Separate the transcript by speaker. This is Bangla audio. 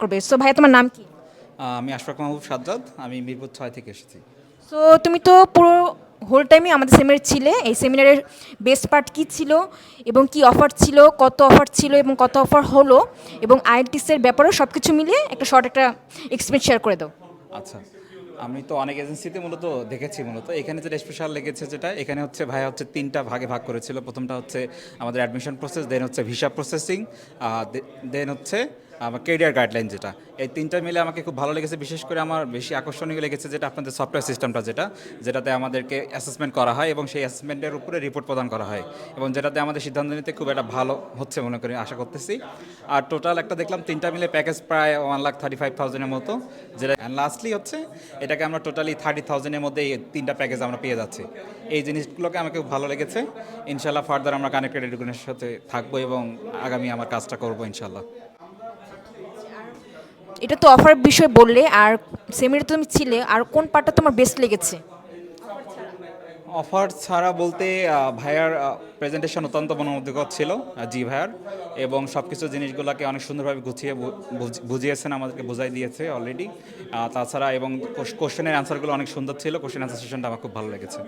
Speaker 1: করবে। সো ভাইয়া তোমার নাম কি?
Speaker 2: আমি আশফাক মাহবুব সাজ্জাদ। আমি মিরপুর ৬ থেকে এসেছি।
Speaker 1: সো তুমি তো পুরো হোল টাইমই আমাদের সেমিনারে ছিলে। এই সেমিনারের বেস্ট পার্ট কী ছিল এবং কি অফার ছিল, কত অফার ছিল এবং কত অফার হলো এবং আইএলটিএসের ব্যাপারেও সব কিছু মিলিয়ে একটা শর্ট একটা এক্সপিরিয়েন্স শেয়ার করে দাও।
Speaker 2: আচ্ছা, আমি তো অনেক এজেন্সিতে মূলত দেখেছি। এখানে যেটা স্পেশাল লেগেছে, যেটা এখানে হচ্ছে ভাইয়া হচ্ছে ৩টা ভাগে ভাগ করেছিল। প্রথমটা হচ্ছে আমাদের অ্যাডমিশন প্রসেস, দেন হচ্ছে ভিসা প্রসেসিং, দেন হচ্ছে আমার কেরিয়ার গাইডলাইন। যেটা এই ৩টা মিলে আমাকে খুব ভালো লেগেছে। বিশেষ করে আমার বেশি আকর্ষণীয় লেগেছে যেটা আপনাদের সফটওয়্যার সিস্টেমটা, যেটাতে আমাদেরকে অ্যাসেসমেন্ট করা হয় এবং সেই অ্যাসেসমেন্টের উপরে রিপোর্ট প্রদান করা হয়, এবং যেটাতে আমাদের সিদ্ধান্ত নিতে খুব একটা ভালো হচ্ছে মনে করি, আশা করতেছি। আর টোটাল একটা দেখলাম 3টা মিলে প্যাকেজ প্রায় 1,35,000-এর মতো। যেটা লাস্টলি হচ্ছে এটাকে আমরা টোটালি 30,000-এর মধ্যে এই 3টা প্যাকেজ আমরা পেয়ে যাচ্ছি। এই জিনিসগুলোকে আমাকে খুব ভালো লেগেছে। ইনশাল্লাহ ফার্দার আমরা কানেক্টেড এডুকেশনের সাথে থাকবো এবং আগামী আমার কাজটা করবো ইনশাল্লাহ।
Speaker 1: এটা তো অফার বিষয়ে বললে, আর সেমিনারে তুমি ছিলে, আর কোন পার্টটা তোমার বেস্ট লেগেছে?
Speaker 2: অফার ছাড়া বলতে ভাইয়ার প্রেজেন্টেশন অত্যন্ত মনোমুগ্ধকর ছিল। জি ভাইয়ার, এবং সব কিছু জিনিসগুলোকে অনেক সুন্দরভাবে গুছিয়ে বুঝিয়েছেন, আমাদেরকে বোঝাই দিয়েছে অলরেডি। তাছাড়া এবং কোশ্চেনের অ্যান্সারগুলো অনেক সুন্দর ছিল। কোশ্চেন অ্যান্সার সেশনটা আমার খুব ভালো লেগেছে।